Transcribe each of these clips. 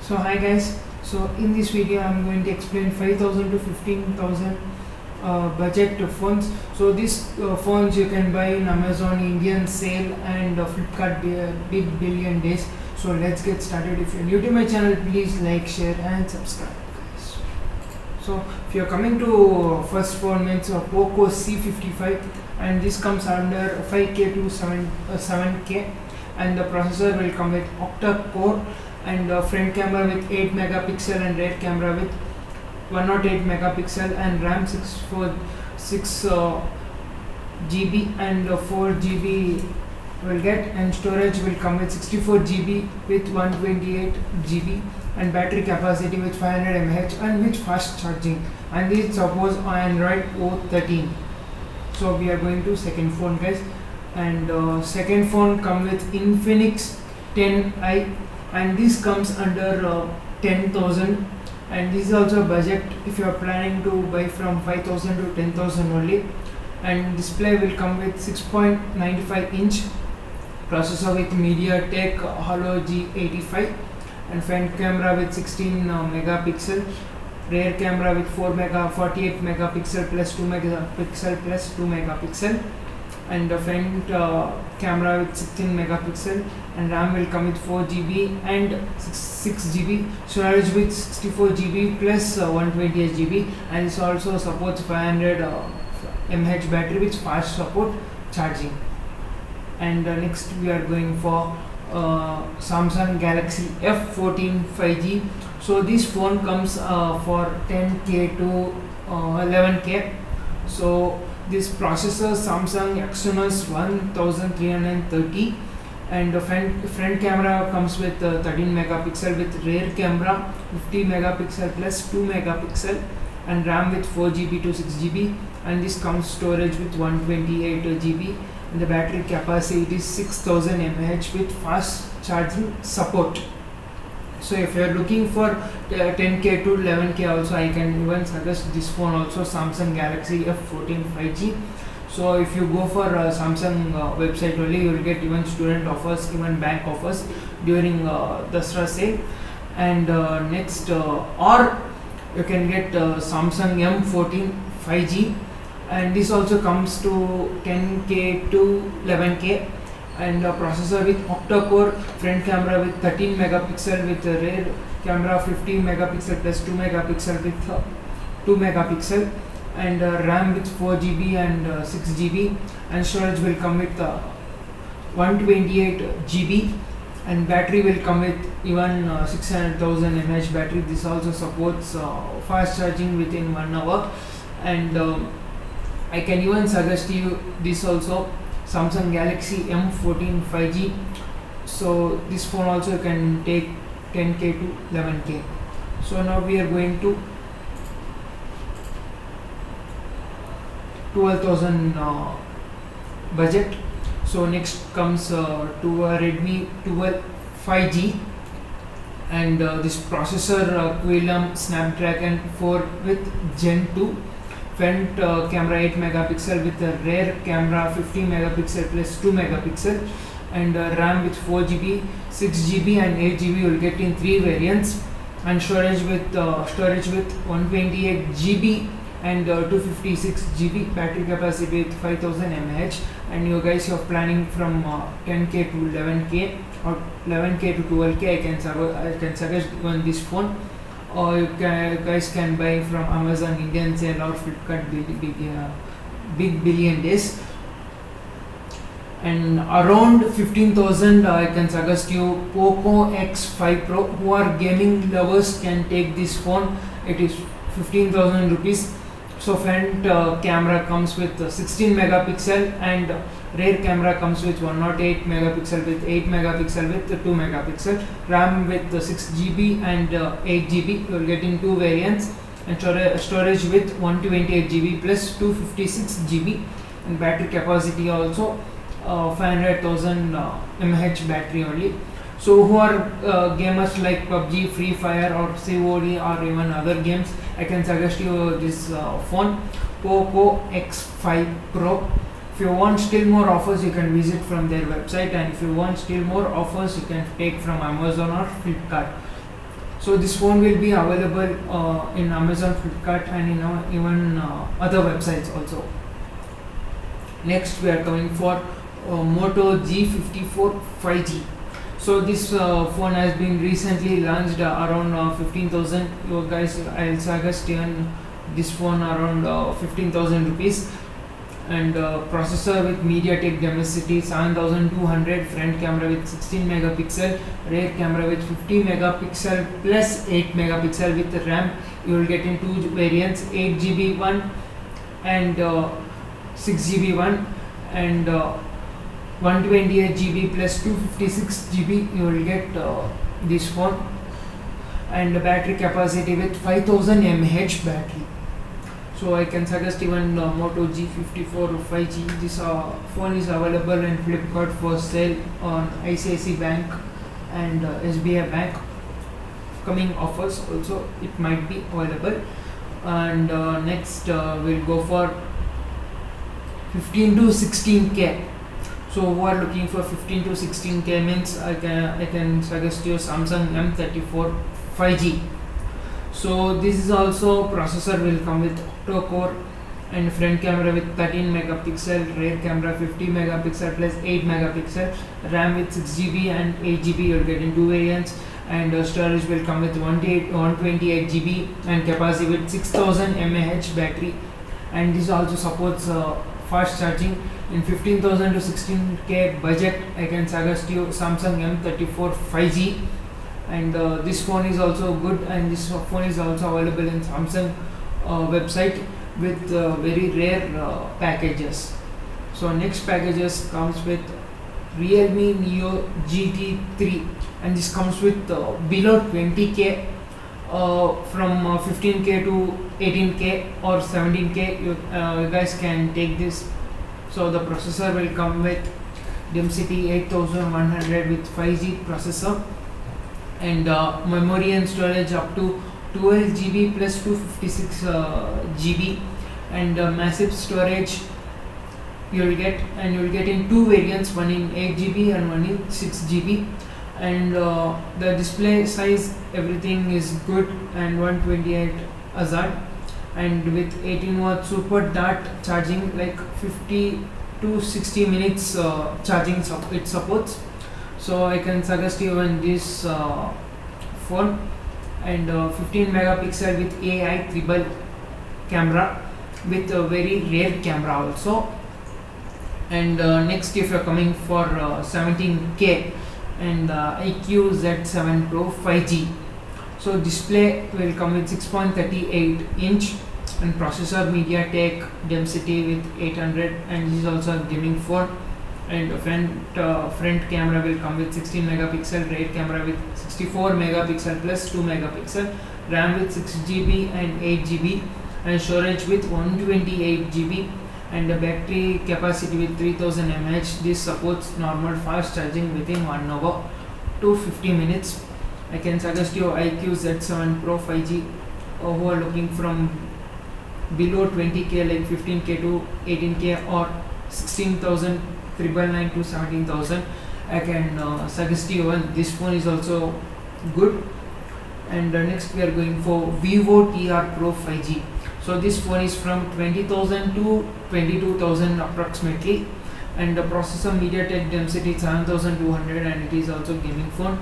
So hi guys, so in this video I'm going to explain 5,000 to 15,000 budget phones. So these phones you can buy in Amazon Indian sale and Flipkart big billion days. So let's get started. If you're new to my channel, please like, share and subscribe guys. So if you're coming to first phone, means Poco C55, and this comes under 5K to 7K, and the processor will come with octa-core and front camera with 8 megapixel and rear camera with 108 megapixel and RAM 6 GB and 4 GB will get, and storage will come with 64 GB with 128 GB and battery capacity with 500 mAh and with fast charging, and this supports Android O13. So we are going to second phone guys, and second phone come with Infinix 10i, and this comes under 10,000, and this is also budget if you are planning to buy from 5,000 to 10,000 only. And display will come with 6.95 inch, processor with MediaTek Helio G85, and front camera with 16 megapixel, rear camera with 48 megapixel plus 2 megapixel plus 2 megapixel, and the front camera with 16 megapixel, and RAM will come with 4 GB and 6 GB, storage with 64 GB plus 128 GB, and this also supports 500 mAh battery with fast support charging. And next we are going for Samsung Galaxy F14 5G. So this phone comes for 10K to 11K. So this processor Samsung Exynos 1330, and the front camera comes with 13 megapixel with rear camera 50 megapixel plus 2 megapixel, and RAM with 4 GB to 6 GB, and this comes storage with 128 GB, and the battery capacity is 6000 mAh with fast charging support. So if you are looking for 10K to 11K also, I can even suggest this phone also, Samsung Galaxy F14 5G. So if you go for Samsung website only, you will get even student offers, even bank offers during Dasra sale. And next or you can get Samsung M14 5G, and this also comes to 10K to 11K, and processor with octa-core, front camera with 13 megapixel with rear camera 15 megapixel plus 2 megapixel with 2 megapixel, and RAM with 4 GB and 6 GB, and storage will come with 128 GB, and battery will come with even 600,000 mAh battery. This also supports fast charging within 1 hour, and I can even suggest you this also, Samsung Galaxy M14 5G. So this phone also you can take 10K to 11K. So now we are going to 12,000 budget. So next comes to Redmi 12 5G, and this processor Qualcomm Snapdragon 4 with Gen 2, front camera 8 megapixel with the rear camera 50 megapixel plus 2 megapixel, and RAM with 4 GB, 6 GB and 8 GB you will get in 3 variants, and storage with 128 GB and 256 GB, battery capacity with 5000 mAh. And you guys are planning from 10K to 11K or 11K to 12K, I can suggest even this phone, or you guys can buy from Amazon Indian sale or Flipkart big billion days. And around 15,000 I can suggest you Poco X5 Pro. Who are gaming lovers can take this phone. It is 15,000 rupees. So front camera comes with 16 megapixel and rear camera comes with 108 megapixel with 8 megapixel with 2 megapixel, RAM with 6 GB and 8 GB. You will get in 2 variants, and storage with 128 GB plus 256 GB, and battery capacity also 500,000 mAh battery only. So who are gamers like PUBG, Free Fire or COD or even other games, I can suggest you this phone, Poco X5 Pro. If you want still more offers, you can visit from their website, and if you want still more offers, you can take from Amazon or Flipkart. So this phone will be available in Amazon, Flipkart, and even other websites also. Next we are coming for Moto G54 5G. So this phone has been recently launched around 15,000. You guys, I'll suggest even this phone around 15,000 rupees. And processor with MediaTek Dimensity 7200, front camera with 16 megapixel, rear camera with 50 megapixel plus 8 megapixel. With RAM you will get in two variants, 8 GB one and 6 GB one, and 128 GB plus 256 GB you will get this phone. And the battery capacity with 5000 mAh battery. So I can suggest even Moto G54 5G. This phone is available in Flipkart for sale on ICICI Bank and SBI Bank. Coming offers also it might be available. And next we'll go for 15 to 16K. So who are looking for 15 to 16K means I can suggest you Samsung M34 5G. So this is also processor will come with octa-core, and front camera with 13 megapixel, rear camera 50 megapixel plus 8 megapixel, RAM with 6 GB and 8 GB you will get in two variants, and storage will come with 128 GB and capacity with 6000 mAh battery. And this also supports fast charging. In 15,000 to 16K budget I can suggest you Samsung M34 5G. And this phone is also good, and this phone is also available in Samsung website with very rare packages. So next packages comes with Realme Neo GT3, and this comes with below 20K, from 15K to 18K or 17K you guys can take this. So the processor will come with Dimensity 8100 with 5G processor, and memory and storage up to 12 GB plus 256 GB, and massive storage you will get, and you will get in two variants, one in 8 GB and one in 6 GB. And the display size everything is good, and 128 Hz, and with 18 watt super dart charging, like 50 to 60 minutes charging it supports. So I can suggest you on this phone. And 15 megapixel with AI triple camera with a very rare camera also. And next if you are coming for 17K, and iQOO Z7 Pro 5G. So display will come with 6.38 inch, and processor MediaTek Dimensity with 800, and this is also a gaming phone. And front camera will come with 16 megapixel, rear camera with 64 megapixel plus 2 megapixel, RAM with 6 GB and 8 GB, and storage with 128 GB, and the battery capacity with 3000 mAh. This supports normal fast charging within 1 hour to 50 minutes. I can suggest you iQOO Z7 Pro 5G who are looking from below 20K, like 15K to 18K or 16,999 to 17,000. I can suggest you one. This phone is also good. And next we are going for Vivo TR Pro 5G. So this phone is from 20,000 to 22,000 approximately, and the processor MediaTek Dimensity 7200, and it is also gaming phone.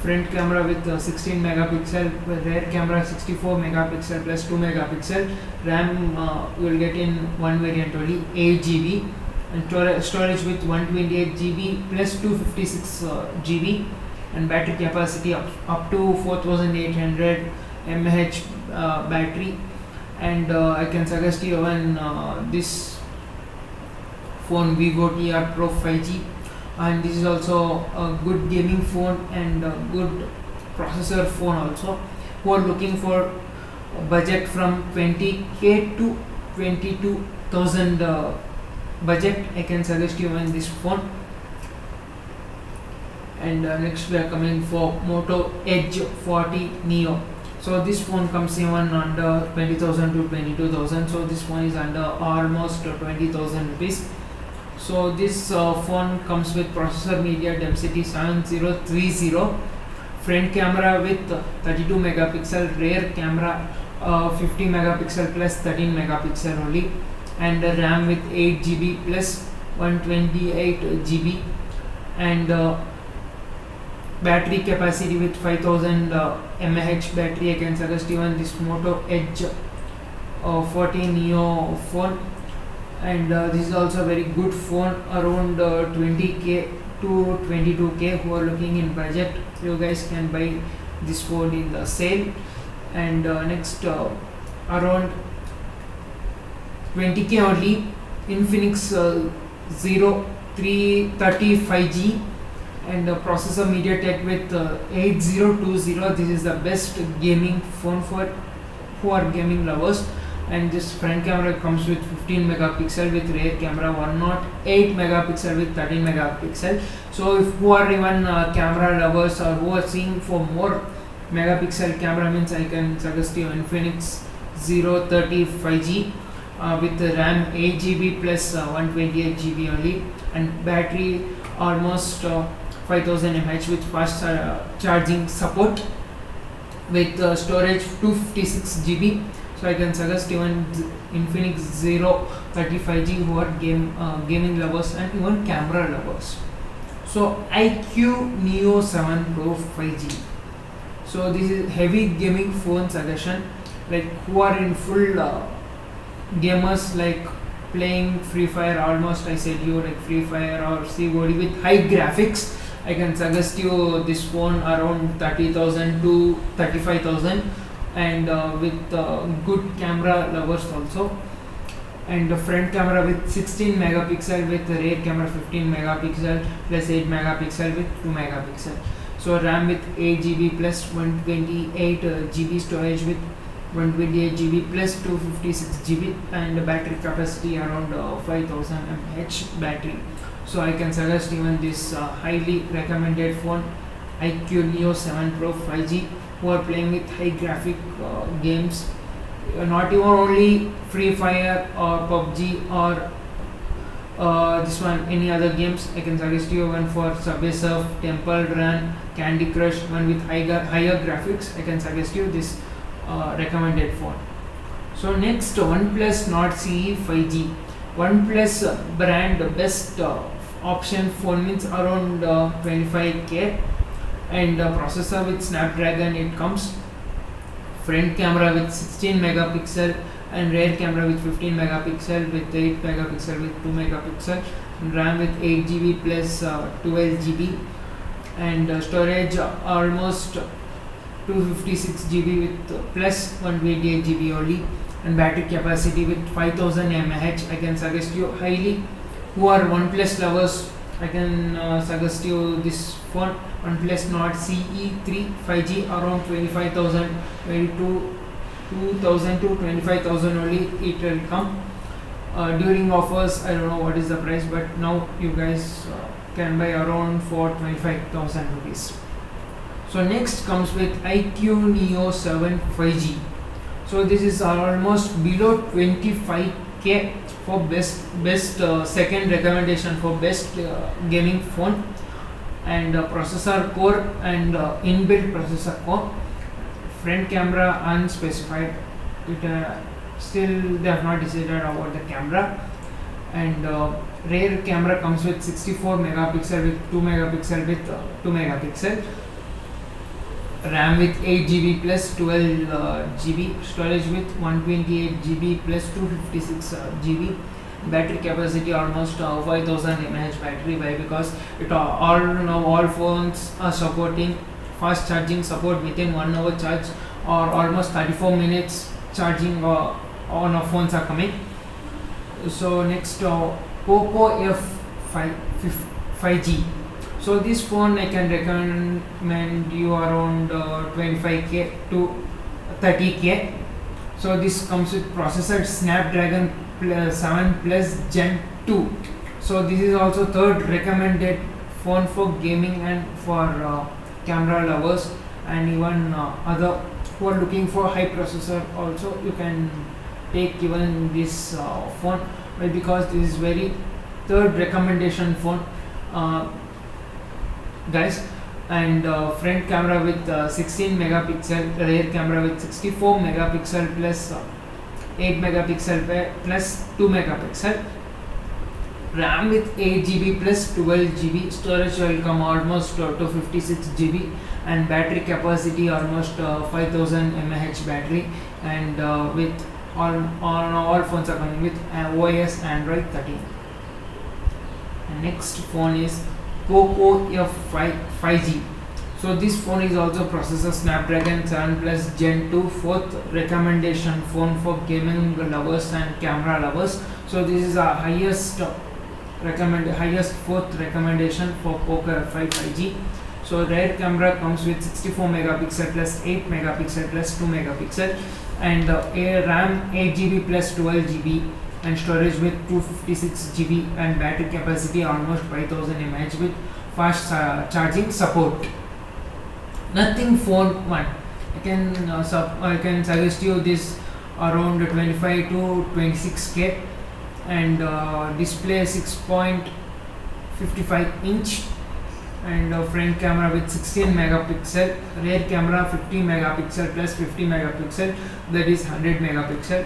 Front camera with 16 megapixel, rear camera 64 megapixel plus 2 megapixel, RAM you will get in one variant only, 8 GB, and storage with 128 GB plus 256 GB, and battery capacity up to 4800 mAh battery. And I can suggest you one this phone, Vivo TR Pro 5G, and this is also a good gaming phone and a good processor phone also. Who are looking for a budget from 20K to 22,000 budget, I can suggest you one this phone. And next we are coming for Moto Edge 40 Neo. So this phone comes even under 20,000 to 22,000. So this phone is under almost 20,000 rupees. So this phone comes with processor Media Dimensity 7030, front camera with 32 megapixel, rear camera 50 megapixel plus 13 megapixel only, and RAM with 8 GB plus 128 GB, and battery capacity with 5000 mAh battery. I can suggest even this Moto Edge 14 Neo phone, and this is also a very good phone, around 20k to 22k. Who are looking in budget, you guys can buy this phone in the sale. And next, around 20k only, Infinix 0335G, and processor MediaTek with 8020. This is the best gaming phone for who are gaming lovers. And this front camera comes with 15 megapixel with rear camera 108 megapixel with 13 megapixel. So if who are even camera lovers or who are seeing for more megapixel camera, means I can suggest you Infinix 035G with RAM 8 GB plus 128 GB only, and battery almost 5000 mAh with fast charging support, with storage 256 GB. So I can suggest even Infinix 035G who are gaming lovers and even camera lovers. So iQOO Neo 7 Pro 5G. So this is heavy gaming phone suggestion, like who are in full gamers, like playing Free Fire, almost I said you, like Free Fire or COD with high graphics. I can suggest you this phone around 30,000 to 35,000, and with good camera lovers also. And the front camera with 16 megapixel with the rear camera 15 megapixel plus 8 megapixel with 2 megapixel. So RAM with 8 GB plus 128 GB, storage with 128 GB plus 256 GB, and battery capacity around 5000 mAh battery. So I can suggest even this highly recommended phone, iQOO Neo 7 Pro 5G, who are playing with high graphic games, not even only Free Fire or PUBG or this one, any other games. I can suggest you one for Subway Surf, Temple Run, Candy Crush, one with higher graphics. I can suggest you this recommended phone. So next, OnePlus Nord CE 5G. OnePlus brand best option phone, means around 25k, and processor with Snapdragon it comes. Front camera with 16 megapixel and rear camera with 15 megapixel with 8 megapixel with 2 megapixel, and RAM with 8 GB plus 12 GB, and storage almost 256 GB with plus 128 GB only, and battery capacity with 5000 mAh. I can suggest you highly who are OnePlus lovers, I can suggest you this phone, OnePlus Nord CE3 5G, around 25,000, 22,000 to 25,000 only it will come. During offers, I don't know what is the price, but now you guys can buy around for 25,000 rupees. So next comes with iQOO Neo 7 5G. So this is almost below 25k for best second recommendation for best gaming phone, and processor core and inbuilt processor core. Front camera unspecified, it still they have not decided about the camera, and rear camera comes with 64 megapixel with 2 megapixel with 2 megapixel, RAM with 8 GB plus 12 GB, storage with 128 GB plus 256 GB, battery capacity almost 5000 mAh battery. Why? Because it all phones are supporting fast charging support within 1 hour charge, or almost 34 minutes charging on our phones are coming. So next, Poco F5 5G. So this phone I can recommend you around 25k to 30k. So this comes with processor Snapdragon 7 Plus Gen 2. So this is also third recommended phone for gaming and for camera lovers, and even other who are looking for high processor also you can take even this phone. Why? Because this is very third recommendation phone. Guys, and front camera with 16 megapixel, rear camera with 64 megapixel plus 8 megapixel plus 2 megapixel. RAM with 8 GB plus 12 GB, storage will come almost to 56 GB, and battery capacity almost 5000 mAh battery, and with on all phones are coming with OS Android 13. And next phone is Poco F5 5G. So this phone is also processor Snapdragon 7 Plus Gen 2 fourth recommendation phone for gaming lovers and camera lovers. So this is our highest fourth recommendation for Poco F5 5G. So rear camera comes with 64 megapixel plus 8 megapixel plus 2 megapixel, and RAM 8 GB plus 12 GB, and storage with 256 GB, and battery capacity almost 5000 mAh with fast charging support. Nothing phone 1. I can suggest you this around 25 to 26k, and display 6.55 inch, and front camera with 16 megapixel, rear camera 50 megapixel plus 50 megapixel, that is 100 megapixel,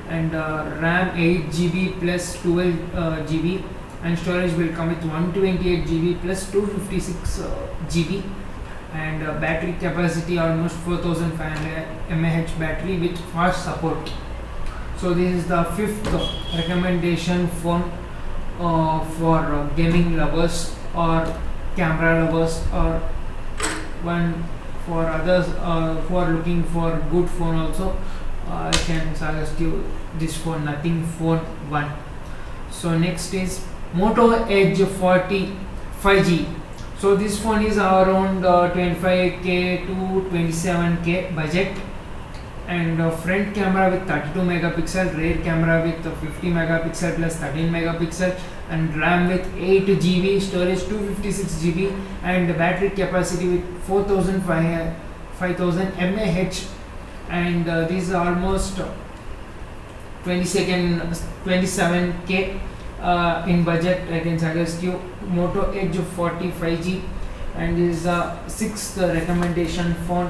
and RAM 8 GB plus 12 GB, and storage will come with 128 GB plus 256 GB, and battery capacity almost 4500 mAh battery with fast support. So this is the fifth recommendation phone for gaming lovers or camera lovers, or one for others who are looking for good phone also. I can suggest you this phone, Nothing Phone 1. So next is Moto Edge 40 5G. So this phone is around 25k to 27k budget, and front camera with 32 megapixel, rear camera with 50 megapixel plus 13 megapixel, and RAM with 8 GB, storage 256 GB, and battery capacity with 5000 mAh, and this is almost 27k in budget. I can suggest you Moto Edge 40 5G, and this is the sixth recommendation phone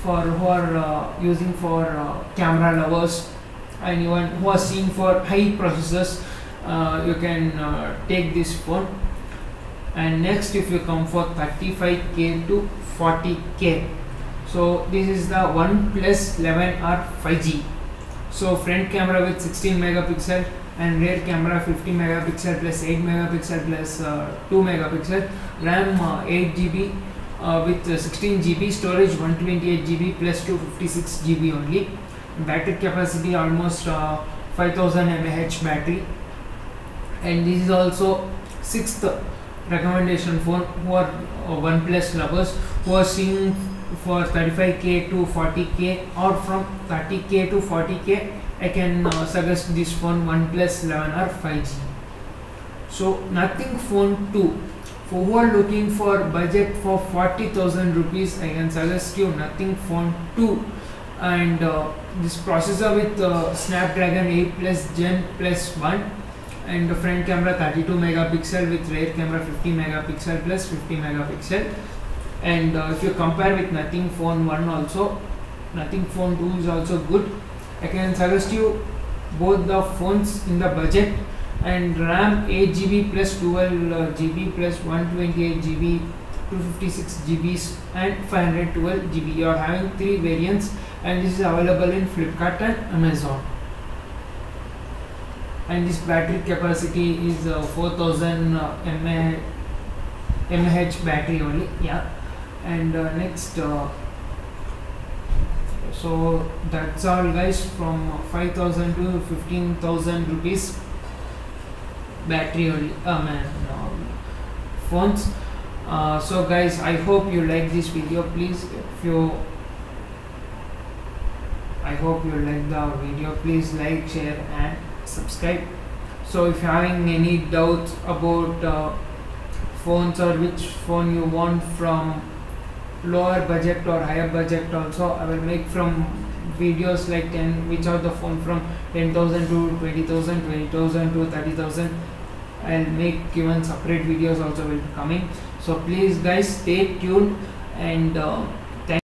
for who are using for camera lovers, and even who are seeing for high processors. You can take this phone. And next, if you come for 35k to 40k, so this is the OnePlus 11R 5G. So front camera with 16 megapixel, and rear camera 50 megapixel plus 8 megapixel plus 2 megapixel, RAM 8 GB with 16 GB, storage 128 GB plus 256 GB only, battery capacity almost 5000 mAh battery. And this is also sixth recommendation phone who are OnePlus lovers, who are seeing for 35k to 40k, or from 30k to 40k. I can suggest this phone, OnePlus 11R 5G. So Nothing Phone 2, for who are looking for budget for 40,000 rupees, I can suggest you Nothing Phone 2, and this processor with Snapdragon 8 Plus Gen Plus 1, and the front camera 32 megapixel with rear camera 50 megapixel plus 50 megapixel. And if you compare with Nothing Phone 1 also, Nothing Phone 2 is also good. I can suggest you both the phones in the budget, and RAM 8 GB plus 12 GB plus 128 GB, 256 GB and 512 GB. You are having three variants, and this is available in Flipkart and Amazon. And this battery capacity is 4000 mAh battery only. Yeah. And next, so that's all guys, from 5000 to 15,000 rupees battery only phones. So guys, I hope you like this video. Please, I hope you like the video, please like, share and subscribe. So if you're having any doubts about phones, or which phone you want from lower budget or higher budget also, I will make from videos like 10 which are the phone from 10,000 to 20,000, 20,000 to 30,000. I'll make even separate videos also will be coming. So please guys, stay tuned and